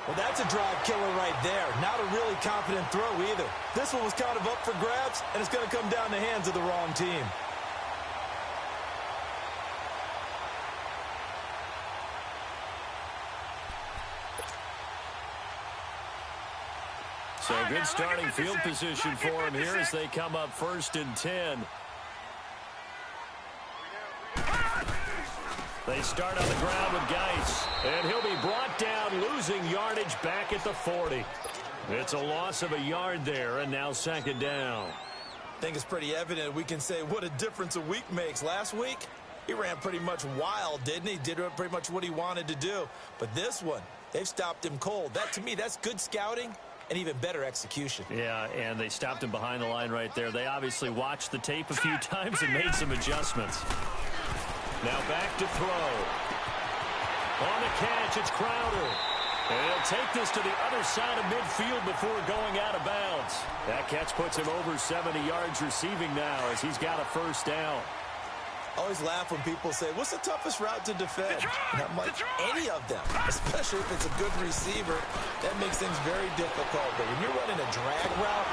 Well, that's a drive killer right there. Not a really confident throw either. This one was kind of up for grabs, and it's going to come down the hands of the wrong team. So good starting field position for him here as they come up 1st and 10. They start on the ground with Geis, and he'll be brought down, losing yardage back at the 40. It's a loss of a yard there, and now 2nd down. I think it's pretty evident we can say what a difference a week makes. Last week, he ran pretty much wild, didn't he? Did pretty much what he wanted to do. But this one, they've stopped him cold. That, to me, that's good scouting and even better execution. Yeah, and they stopped him behind the line right there. They obviously watched the tape a few times and made some adjustments. Now back to throw. On the catch, it's Crowder. And he'll take this to the other side of midfield before going out of bounds. That catch puts him over 70 yards receiving now as he's got a 1st down. I always laugh when people say, what's the toughest route to defend? And I'm like, any of them, especially if it's a good receiver. That makes things very difficult. But when you're running a drag route.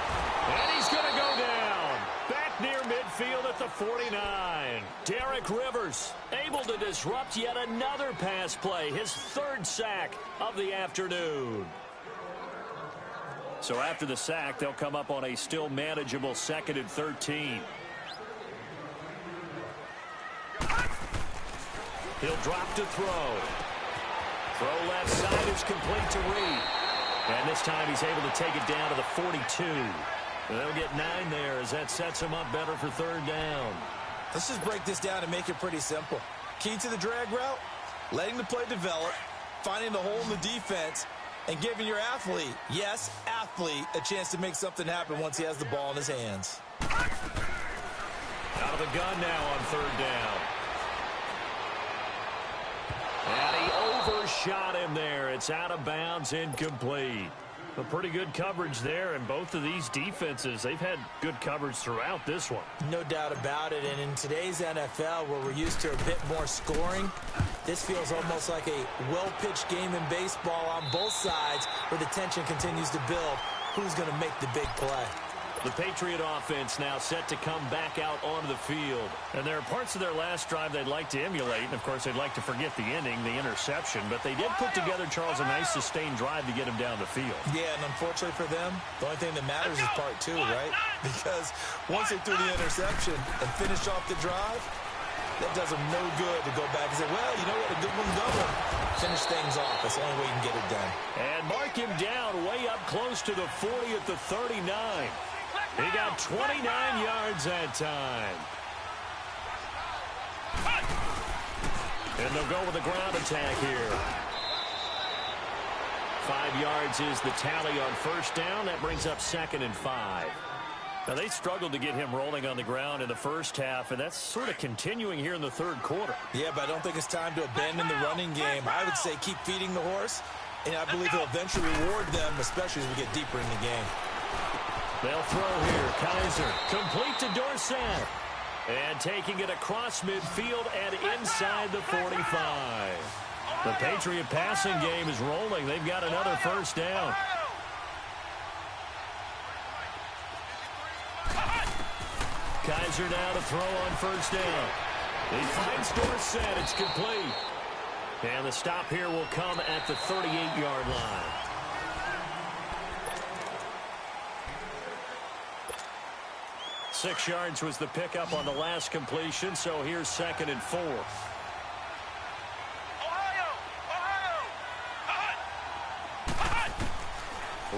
And he's going to go down. Back near midfield at the 49. Derek Rivers able to disrupt yet another pass play. His 3rd sack of the afternoon. So after the sack, they'll come up on a still manageable 2nd and 13. He'll drop to throw. Throw left side is complete to Reed. And this time he's able to take it down to the 42. They'll get 9 there as that sets him up better for 3rd down. Let's just break this down and make it pretty simple. Key to the drag route, letting the play develop, finding the hole in the defense, and giving your athlete, yes, athlete, a chance to make something happen once he has the ball in his hands. Out of the gun now on 3rd down. And he overshot him there. It's out of bounds, incomplete. A pretty good coverage there, and both of these defenses, they've had good coverage throughout this one. No doubt about it, and in today's NFL, where we're used to a bit more scoring, this feels almost like a well-pitched game in baseball on both sides, where the tension continues to build. Who's going to make the big play? The Patriot offense now set to come back out onto the field. And there are parts of their last drive they'd like to emulate. And, of course, they'd like to forget the ending, the interception. But they did put together, Charles, a nice sustained drive to get him down the field. Yeah, and unfortunately for them, the only thing that matters is part 2, right? Because once they threw the interception and finished off the drive, that does them no good to go back and say, well, you know what, a good one going. Finish things off. That's the only way you can get it done. And mark him down way up close to the 40 at the 39. He got 29 yards that time. And they'll go with a ground attack here. 5 yards is the tally on 1st down. That brings up 2nd and 5. Now, they struggled to get him rolling on the ground in the 1st half, and that's sort of continuing here in the 3rd quarter. Yeah, but I don't think it's time to abandon the running game. I would say keep feeding the horse, and I believe he'll eventually reward them, especially as we get deeper in the game. They'll throw here. Kaiser complete to Dorsett. And taking it across midfield and inside the 45. The Patriot passing game is rolling. They've got another 1st down. Kaiser now to throw on 1st down. He finds Dorsett. It's complete. And the stop here will come at the 38-yard line. Six yards was the pickup on the last completion, so here's 2nd and 4.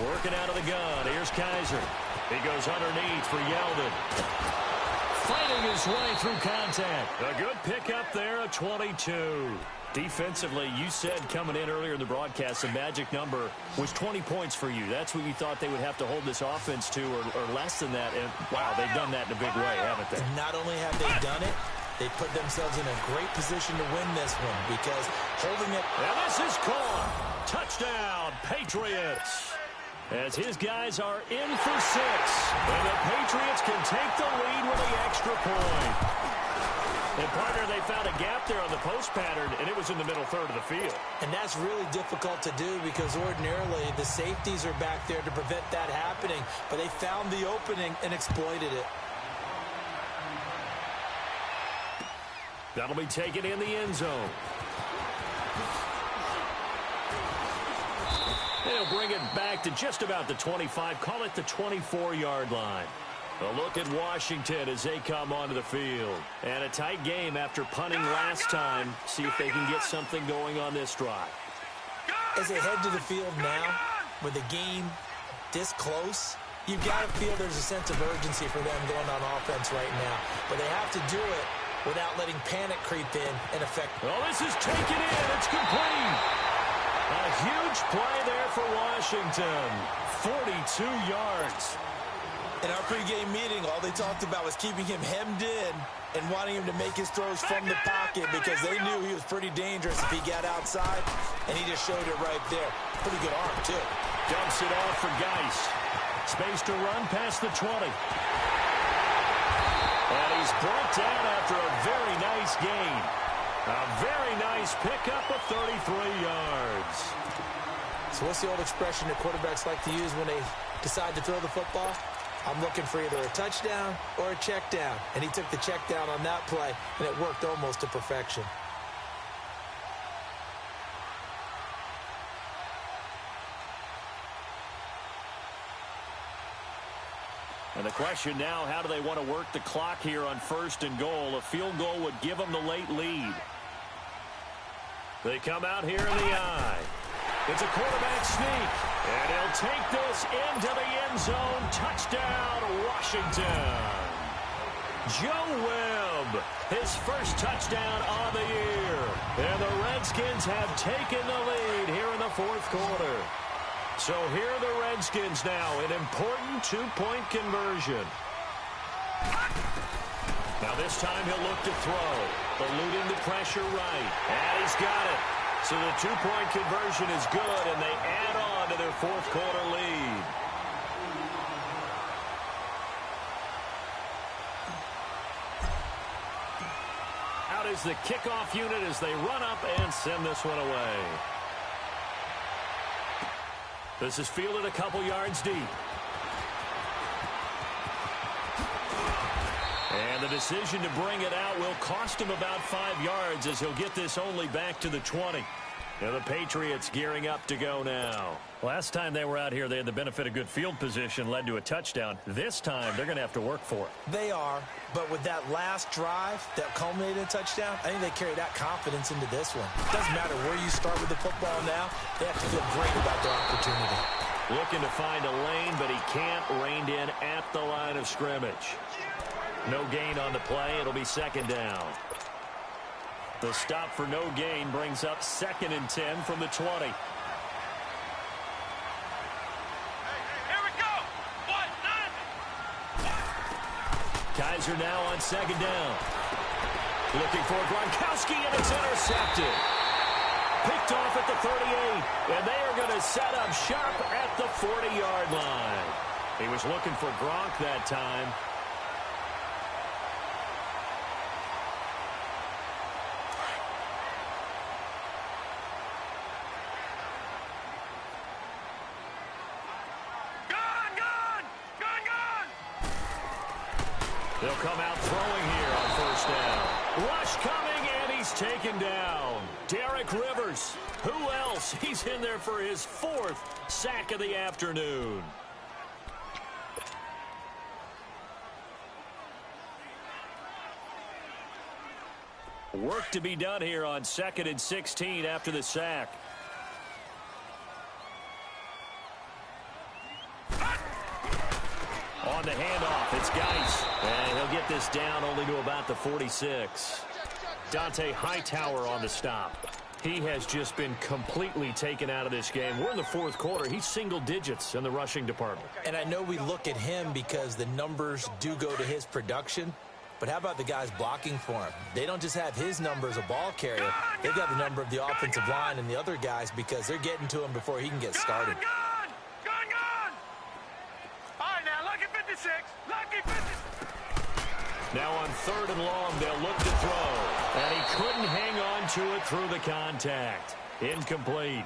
Working out of the gun. Here's Kaiser. He goes underneath for Yeldon. Fighting his way through contact. A good pickup there, a 22. Defensively, you said coming in earlier in the broadcast, the magic number was 20 points for you. That's what you thought they would have to hold this offense to, or less than that. And, wow, they've done that in a big way, haven't they? Not only have they done it, they put themselves in a great position to win this one because holding it. And this is caught. Touchdown, Patriots. As his guys are in for 6. And the Patriots can take the lead with the extra point. And, partner, they found a gap there on the post pattern, and it was in the middle third of the field. And that's really difficult to do because ordinarily the safeties are back there to prevent that happening. But they found the opening and exploited it. That'll be taken in the end zone. They'll bring it back to just about the 25. Call it the 24-yard line. A look at Washington as they come onto the field. And a tight game after punting last time. See if they can get something going on this drive. As they head to the field now, with the game this close, you've got to feel there's a sense of urgency for them going on offense right now. But they have to do it without letting panic creep in and affect. Well, this is taken in. It's complete. A huge play there for Washington. 42 yards. In our pregame meeting, all they talked about was keeping him hemmed in and wanting him to make his throws from the pocket because they knew he was pretty dangerous if he got outside, and he just showed it right there. Pretty good arm, too. Dumps it off for Geis. Space to run past the 20. And he's brought down after a very nice gain. A very nice pickup of 33 yards. So what's the old expression that quarterbacks like to use when they decide to throw the football? I'm looking for either a touchdown or a check down. And he took the check down on that play, and it worked almost to perfection. And the question now, how do they want to work the clock here on 1st and goal? A field goal would give them the late lead. They come out here in the eye. It's a quarterback sneak. And he'll take this into the end zone. Touchdown, Washington. Joe Webb, his first touchdown on the year. And the Redskins have taken the lead here in the 4th quarter. So here are the Redskins now, an important 2-point conversion. Now this time he'll look to throw, eluding the pressure right. And he's got it. So the 2-point conversion is good, and they add on to their 4th quarter lead. Out is the kickoff unit as they run up and send this one away. This is fielded a couple yards deep. And the decision to bring it out will cost him about 5 yards as he'll get this only back to the 20. And the Patriots gearing up to go now. Last time they were out here, they had the benefit of good field position, led to a touchdown. This time, they're going to have to work for it. They are, but with that last drive that culminated in a touchdown, I think they carry that confidence into this one. It doesn't matter where you start with the football now. They have to feel great about their opportunity. Looking to find a lane, but he can't. Reined in at the line of scrimmage. No gain on the play. It'll be 2nd down. The stop for no gain brings up 2nd and 10 from the 20. Here we go. 1-9. Kaiser now on 2nd down. Looking for Gronkowski, and it's intercepted. Picked off at the 38, and they are going to set up shop at the 40-yard line. He was looking for Gronk that time. They'll come out throwing here on 1st down. Rush coming, and he's taken down. Derek Rivers. Who else? He's in there for his 4th sack of the afternoon. Work to be done here on 2nd and 16 after the sack. On the handoff, it's Geis. And he'll get this down only to about the 46. Dante Hightower on the stop. He has just been completely taken out of this game. We're in the 4th quarter. He's single digits in the rushing department. And I know we look at him because the numbers do go to his production. But how about the guys blocking for him? They don't just have his number as a ball carrier. They've got the number of the offensive line and the other guys because they're getting to him before he can get started. All right, now, lucky 56. Lucky 56. Now on 3rd and long, they'll look to throw. And he couldn't hang on to it through the contact. Incomplete.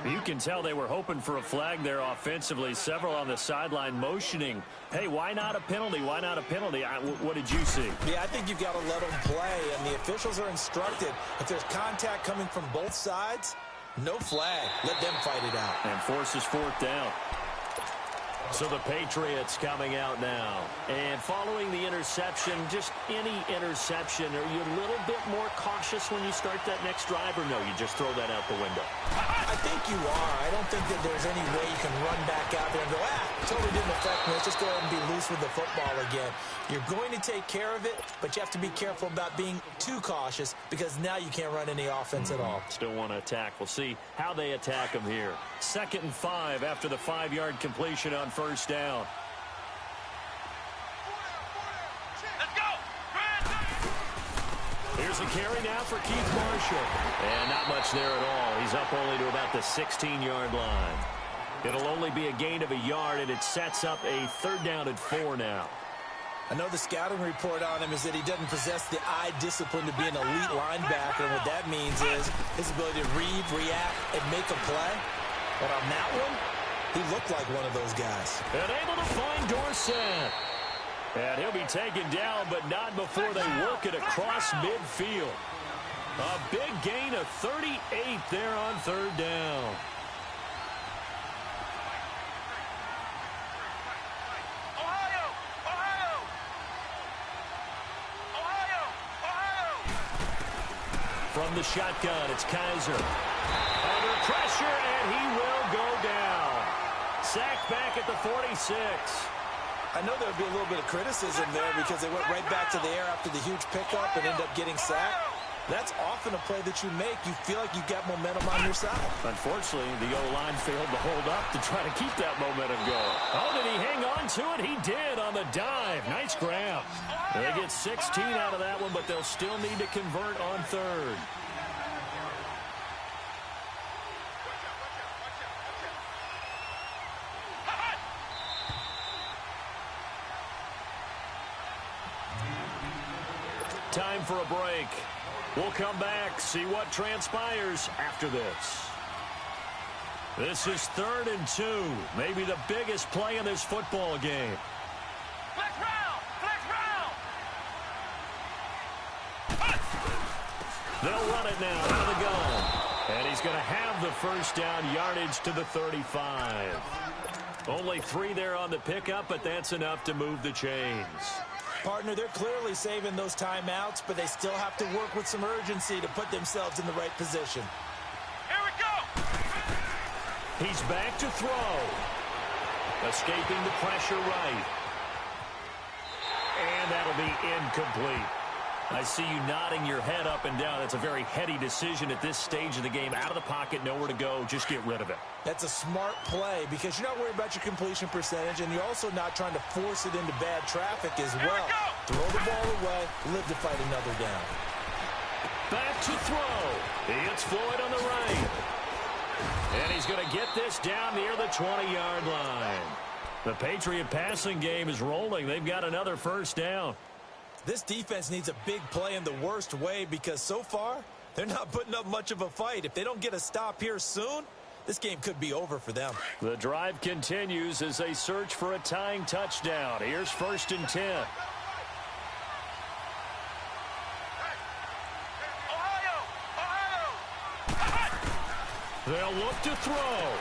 You can tell they were hoping for a flag there offensively. Several on the sideline motioning. Hey, why not a penalty? Why not a penalty? What did you see? Yeah, I think you've got to let them play, and the officials are instructed. If there's contact coming from both sides, no flag. Let them fight it out. And forces 4th down. So the Patriots coming out now. And following the interception, just any interception, are you a little bit more cautious when you start that next drive, or no, you just throw that out the window? I think you are. I don't think that there's any way you can run back out there and go, totally didn't affect me. Let's just go ahead and be loose with the football again. You're going to take care of it, but you have to be careful about being too cautious because now you can't run any offense at all. Still want to attack. We'll see how they attack them here. 2nd and 5 after the 5-yard completion on 1st down. Let's go! Here's a carry now for Keith Marshall. And not much there at all. He's up only to about the 16-yard line. It'll only be a gain of a yard, and it sets up a 3rd down and 4 now. I know the scouting report on him is that he doesn't possess the eye discipline to be an elite linebacker, and what that means is his ability to read, react, and make a play. But on that one, he looked like one of those guys. And able to find Dorsett. And he'll be taken down, but not before they work it across midfield. A big gain of 38 there on 3rd down. From the shotgun, it's Kaiser. Under pressure, and he will go down. Sacked back at the 46. I know there would be a little bit of criticism there because they went right back to the air after the huge pickup and ended up getting sacked. That's often a play that you make. You feel like you've got momentum on your side. Unfortunately, the O-line failed to hold up to try to keep that momentum going. Oh, did he hang on to it? He did on the dive. Nice grab. They get 16 out of that one, but they'll still need to convert on 3rd. Time for a break. We'll come back, see what transpires after this. This is 3rd and 2. Maybe the biggest play in this football game. Flex round! Flex round! They'll run it now out of the gun. And he's going to have the 1st down, yardage to the 35. Only 3 there on the pickup, but that's enough to move the chains. Partner, they're clearly saving those timeouts, but they still have to work with some urgency to put themselves in the right position. Here we go! He's back to throw. Escaping the pressure right. And that'll be incomplete. I see you nodding your head up and down. It's a very heady decision at this stage of the game. Out of the pocket, nowhere to go. Just get rid of it. That's a smart play because you're not worried about your completion percentage, and you're also not trying to force it into bad traffic as well. Throw the ball away, live to fight another down. Back to throw. It's Floyd on the right. And he's going to get this down near the 20-yard line. The Patriot passing game is rolling. They've got another 1st down. This defense needs a big play in the worst way because so far, they're not putting up much of a fight. If they don't get a stop here soon, this game could be over for them. The drive continues as they search for a tying touchdown. Here's 1st and 10. They'll look to throw.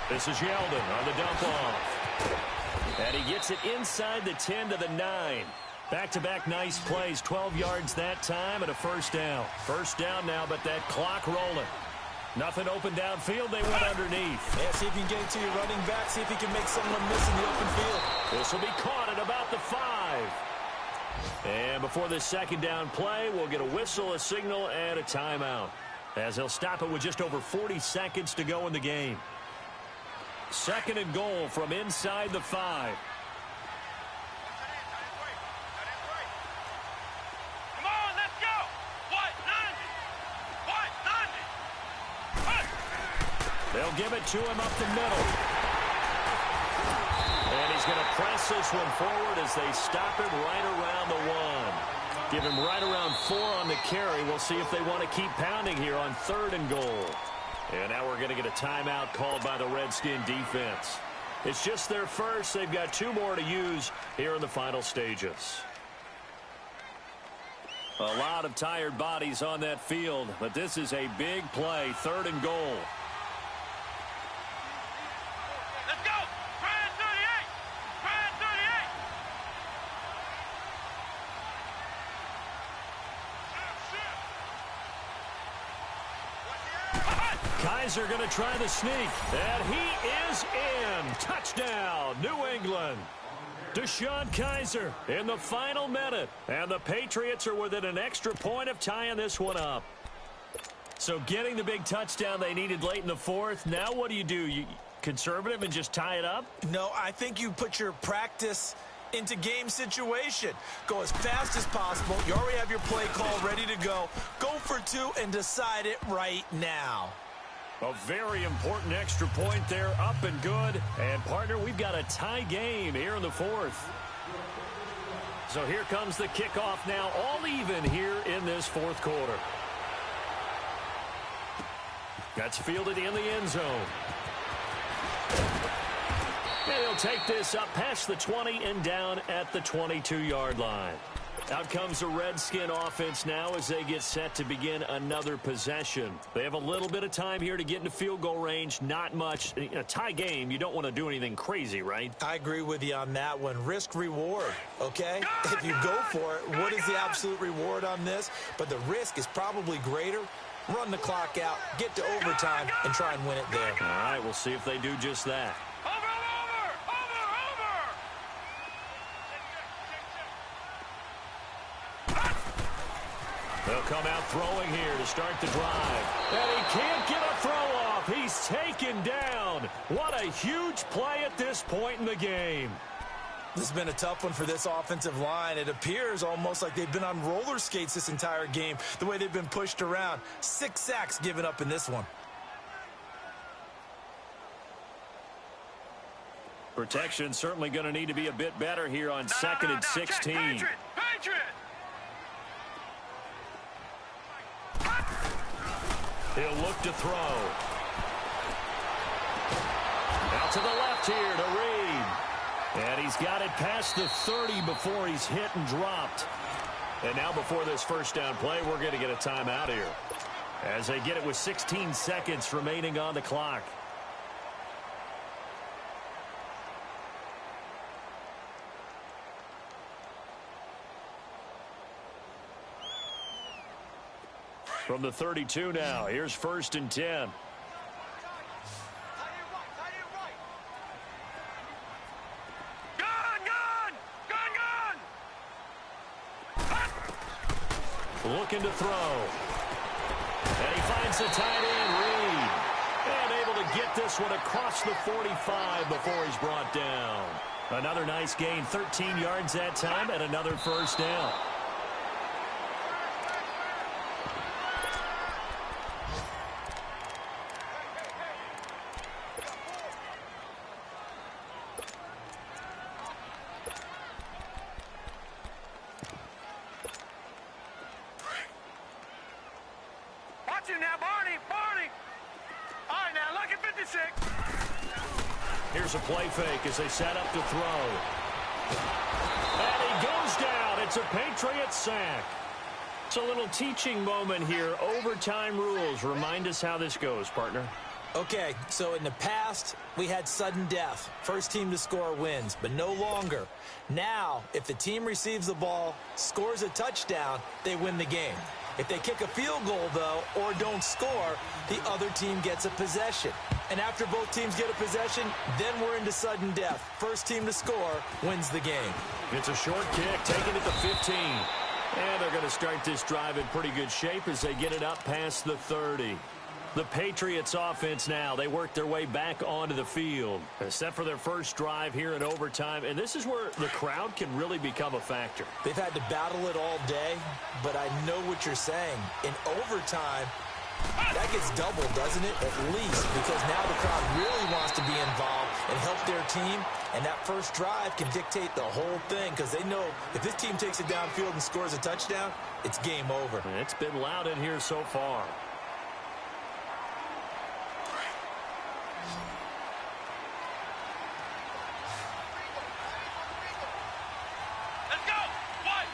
This is Yeldon on the dump off. And he gets it inside the 10 to the 9. Back-to-back nice plays, 12 yards that time and a 1st down. 1st down now, but that clock rolling. Nothing open downfield, they went underneath. Yeah, see if you can get it to your running back, see if you can make someone miss in the open field. This will be caught at about the 5. And before this 2nd down play, we'll get a whistle, a signal, and a timeout. As he'll stop it with just over 40 seconds to go in the game. 2nd and goal from inside the 5. They'll give it to him up the middle. And he's going to press this one forward as they stop him right around the 1. Give him right around 4 on the carry. We'll see if they want to keep pounding here on 3rd and goal. And now we're going to get a timeout called by the Redskin defense. It's just their first. They've got 2 more to use here in the final stages. A lot of tired bodies on that field, but this is a big play, 3rd and goal. Let's go! Try it, 38! Try it, 38! Kaiser going to try the sneak, and he is in. Touchdown, New England. Deshaun Kaiser in the final minute, and the Patriots are within an extra point of tying this one up. So getting the big touchdown they needed late in the 4th, now what do? You conservative and just tie it up? No, I think you put your practice into game situation. Go as fast as possible. You already have your play call ready to go. Go for 2 and decide it right now. A very important extra point there, up and good. And, partner, we've got a tie game here in the 4th. So here comes the kickoff now, all even here in this 4th quarter. That's fielded in the end zone. And he'll take this up past the 20 and down at the 22-yard line. Out comes the Redskin offense now as they get set to begin another possession. They have a little bit of time here to get into field goal range, not much. In a tie game, you don't want to do anything crazy, right? I agree with you on that one. Risk reward, okay? If you go for it, what is the absolute reward on this? But the risk is probably greater. Run the clock out, get to overtime, and try and win it there. All right, we'll see if they do just that. They'll come out throwing here to start the drive. And he can't get a throw off. He's taken down. What a huge play at this point in the game. This has been a tough one for this offensive line. It appears almost like they've been on roller skates this entire game, the way they've been pushed around. 6 sacks given up in this one. Protection certainly going to need to be a bit better here on 2nd and 16. Patriot! He'll look to throw. Out to the left here to Reed. And he's got it past the 30 before he's hit and dropped. And now before this first down play, we're going to get a timeout here, as they get it with 16 seconds remaining on the clock. From the 32 now, here's 1st and 10. Looking to throw. And he finds the tight end, Reed. And able to get this one across the 45 before he's brought down. Another nice gain, 13 yards that time, and another first down. Now, Barney! All right, now, look at 56. Here's a play fake as they set up to throw. And he goes down. It's a Patriot sack. It's a little teaching moment here. Overtime rules. Remind us how this goes, partner. Okay, so in the past, we had sudden death. First team to score wins, but no longer. Now, if the team receives the ball, scores a touchdown, they win the game. If they kick a field goal, though, or don't score, the other team gets a possession. And after both teams get a possession, then we're into sudden death. First team to score wins the game. It's a short kick, taken at the 15. And they're going to start this drive in pretty good shape as they get it up past the 30. The Patriots offense now, they work their way back onto the field. Except for their first drive here in overtime. And this is where the crowd can really become a factor. They've had to battle it all day, but I know what you're saying. In overtime, that gets doubled, doesn't it? At least, because now the crowd really wants to be involved and help their team. And that first drive can dictate the whole thing because they know if this team takes it downfield and scores a touchdown, it's game over. It's been loud in here so far. Let's go. White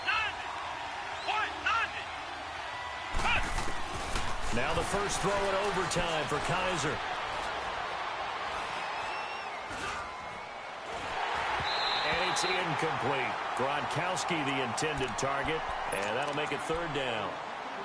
90. Now the first throw in overtime for Kaiser. And it's incomplete. Gronkowski the intended target, and that'll make it third down.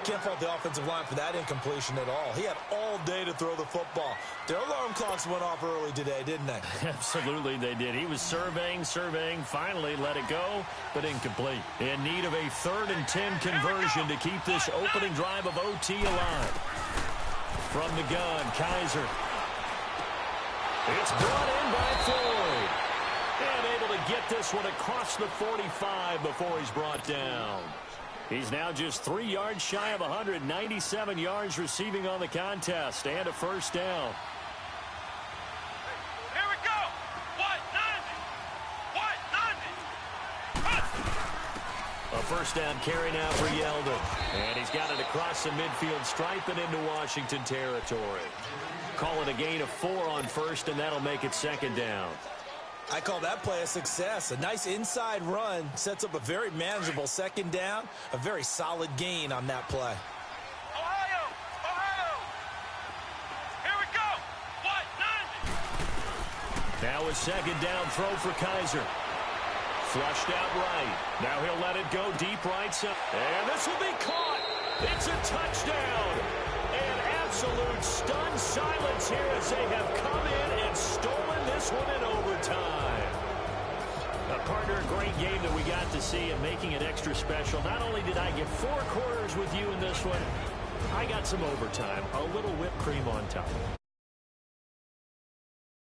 Can't fault the offensive line for that incompletion at all. He had all day to throw the football. Their alarm clocks went off early today, didn't they? Absolutely they did. He was surveying, finally let it go, but incomplete. In need of a 3rd and 10 conversion to keep this opening drive of OT alive. From the gun, Kaiser. It's brought in by Floyd. And able to get this one across the 45 before he's brought down. He's now just 3 yards shy of 197 yards receiving on the contest and a first down. Here we go. White 90. A first down carry now for Yeldon. And he's got it across the midfield stripe and into Washington territory. Call it a gain of 4 on first, and that'll make it second down. I call that play a success. A nice inside run sets up a very manageable second down. A very solid gain on that play. Ohio. Here we go. White 90. Now a second down throw for Kaiser. Flushed out right. Now he'll let it go deep right side. And this will be caught. It's a touchdown. And absolute stunned silence here as they have come in and stolen this one in overtime. Partner, a great game that we got to see and making it extra special. Not only did I get 4 quarters with you in this one, I got some overtime, a little whipped cream on top.